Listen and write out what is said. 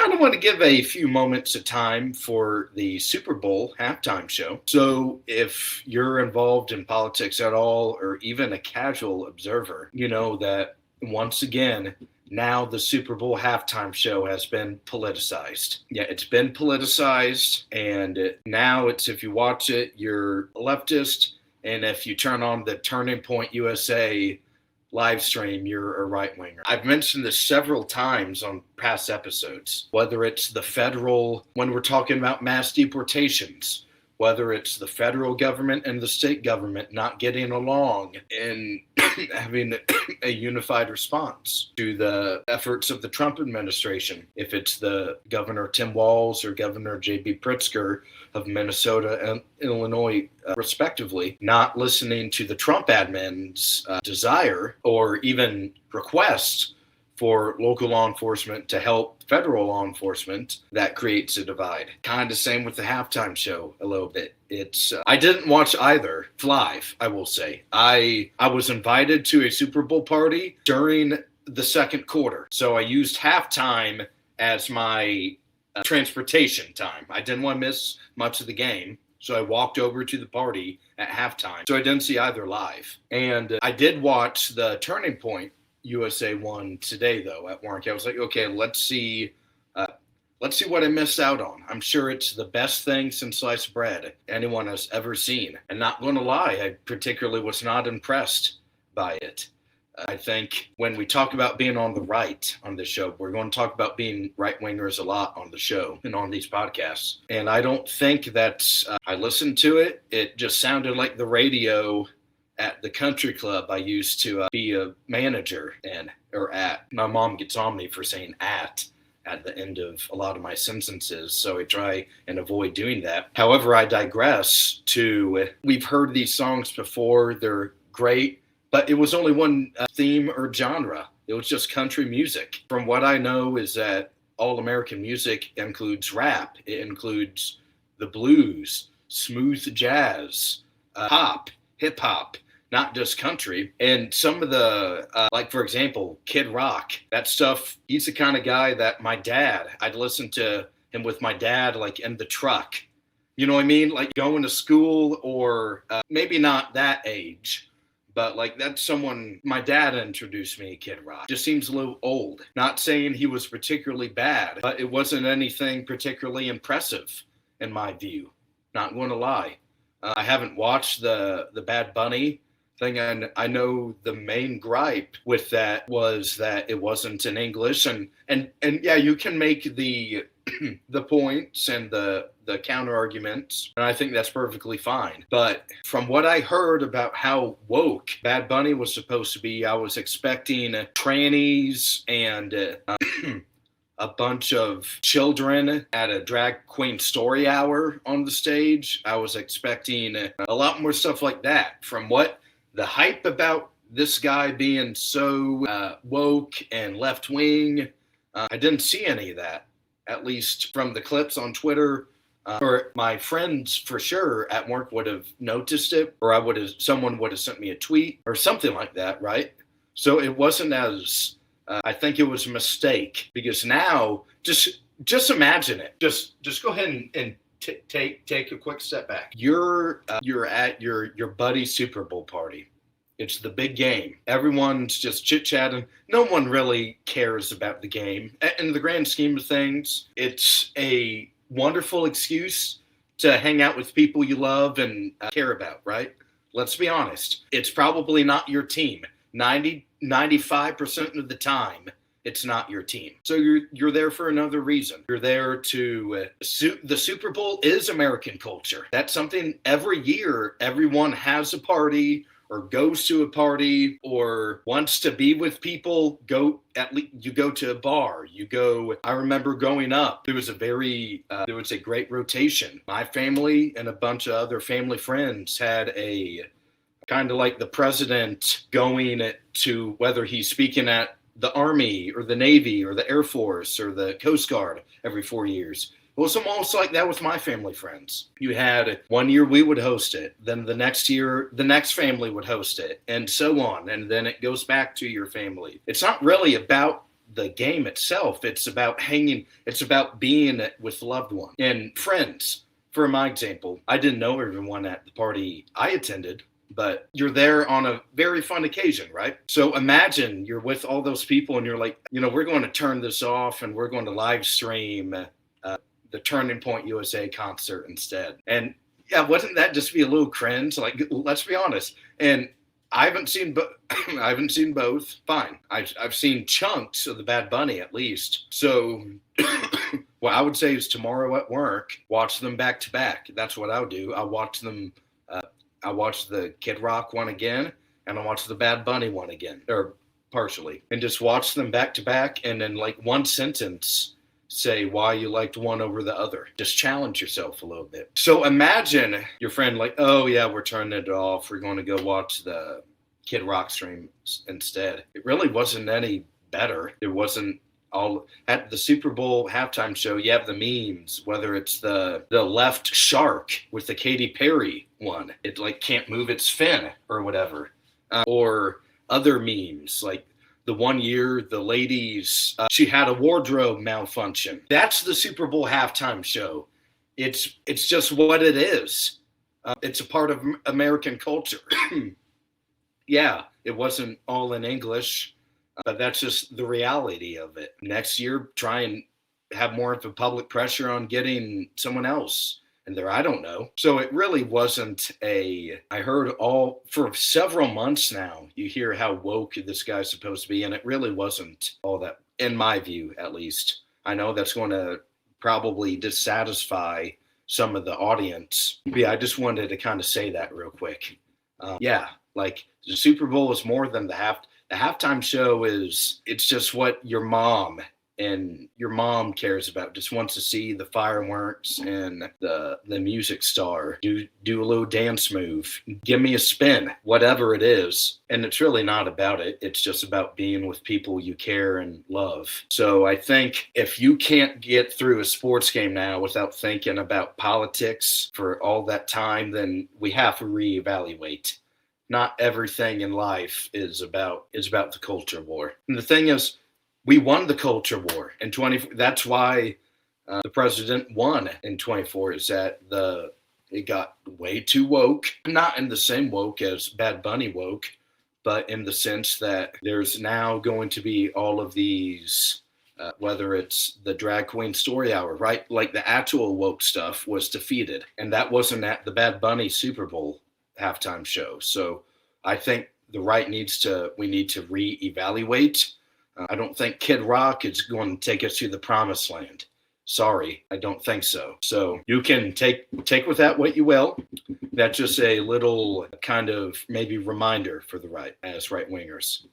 kind of want to give a few moments of time for the Super Bowl halftime show. So if you're involved in politics at all, or even a casual observer, you know that once again, now the Super Bowl halftime show has been politicized. Yeah, it's been politicized, and now it's, if you watch it, you're a leftist, and if you turn on the Turning Point USA live stream, you're a right winger. I've mentioned this several times on past episodes, whether it's the federal, when we're talking about mass deportations, whether it's the federal government and the state government not getting along and having a unified response to the efforts of the Trump administration. If it's the Governor Tim Walz or Governor J.B. Pritzker of Minnesota and Illinois, respectively, not listening to the Trump admin's desire or even request for local law enforcement to help federal law enforcement, that creates a divide. Kind of same with the halftime show a little bit. It's I didn't watch either live, I will say. I was invited to a Super Bowl party during the second quarter, so I used halftime as my transportation time. I didn't want to miss much of the game, so I walked over to the party at halftime. So I didn't see either live. And I did watch the Turning Point USA one today, though, at work. I was like, okay, let's see what I missed out on. I'm sure it's the best thing since sliced bread anyone has ever seen. And not going to lie, I particularly was not impressed by it. I think when we talk about being on the right on this show, we're going to talk about being right-wingers a lot on the show and on these podcasts. And I don't think that I listened to it. It just sounded like the radio at the country club I used to be a manager in, or at. My mom gets on me for saying at the end of a lot of my sentences, so I try and avoid doing that. However, I digress to, we've heard these songs before, they're great, but it was only one theme or genre. It was just country music. From what I know is that all American music includes rap, it includes the blues, smooth jazz, pop, hip hop, not just country. And some of the, like for example, Kid Rock, that stuff, he's the kind of guy that I'd listen to him with my dad, like in the truck. You know what I mean? Like going to school, or maybe not that age, but like that's someone, my dad introduced me to Kid Rock. Just seems a little old. Not saying he was particularly bad, but it wasn't anything particularly impressive in my view. Not going to lie. I haven't watched the Bad Bunny thing, and I know the main gripe with that was that it wasn't in English, and yeah, you can make the the points and the counter arguments, and I think that's perfectly fine. But from what I heard about how woke Bad Bunny was supposed to be, I was expecting trannies and a bunch of children at a drag queen story hour on the stage. I was expecting a lot more stuff like that. From what the hype about this guy being so woke and left wing, I didn't see any of that, at least from the clips on Twitter. Or my friends for sure at work would have noticed it, or someone would have sent me a tweet or something like that, right? So it wasn't as, I think it was a mistake, because now just imagine it. Just go ahead and take a quick step back. You're at your buddy's Super Bowl party. It's the big game. Everyone's just chit-chatting. No one really cares about the game. In the grand scheme of things, it's a wonderful excuse to hang out with people you love and care about, right? Let's be honest. It's probably not your team. 95% of the time, it's not your team. So you're there for another reason. You're there to the Super Bowl is American culture. That's something every year everyone has a party or goes to a party or wants to be with people. You go to a bar. I remember growing up, there was a great rotation. My family and a bunch of other family friends had a kind of like the president going to, whether he's speaking at the Army or the Navy or the Air Force or the Coast Guard every 4 years. It was almost like that with my family friends. You had 1 year we would host it, then the next year the next family would host it, and so on. And then it goes back to your family. It's not really about the game itself. It's about hanging. It's about being with loved ones and friends. For my example, I didn't know everyone at the party I attended, but you're there on a very fun occasion, right? So imagine you're with all those people and you're like, we're going to turn this off and we're going to live stream the Turning Point USA concert instead. And yeah, wouldn't that just be a little cringe? Like, let's be honest. And I haven't seen, I haven't seen both. Fine, I've seen chunks of the Bad Bunny at least. So, what I would say is tomorrow at work, watch them back to back. That's what I'll do. I'll watch them. I watch the Kid Rock one again, and I watch the Bad Bunny one again, or partially, and just watch them back to back, and then like one sentence say why you liked one over the other. Just challenge yourself a little bit. So imagine your friend like, oh yeah, we're turning it off. We're going to go watch the Kid Rock stream instead. It really wasn't any better. It wasn't all at the Super Bowl halftime show. You have the memes, whether it's the left shark with the Katy Perry one. It like can't move its fin or whatever. Or other memes like the one year the ladies, she had a wardrobe malfunction. That's the Super Bowl halftime show. It's just what it is. It's a part of American culture. Yeah, it wasn't all in English, but that's just the reality of it. Next year, try and have more of a public pressure on getting someone else in there. I don't know. So it really wasn't I heard for several months now, you hear how woke this guy's supposed to be, and it really wasn't all that, in my view, at least. I know that's going to probably dissatisfy some of the audience. But yeah, I just wanted to kind of say that real quick. Yeah, like the Super Bowl is more than the halftime show it's just what your mom cares about, just wants to see the fireworks and the music star do a little dance move, give me a spin, whatever it is. And it's really not about it. It's just about being with people you care and love. So I think if you can't get through a sports game now without thinking about politics for all that time, then we have to reevaluate. Not everything in life is about the culture war. And the thing is, we won the culture war in 20. That's why the president won in 24. Is that it got way too woke? Not in the same woke as Bad Bunny woke, but in the sense that there's now going to be all of these. Whether it's the drag queen story hour, right? Like the actual woke stuff was defeated, and that wasn't at the Bad Bunny Super Bowl halftime show. So I think we need to reevaluate. I don't think Kid Rock is going to take us to the promised land. Sorry, I don't think so. So you can take with that what you will. That's just a little kind of maybe reminder for the right wingers.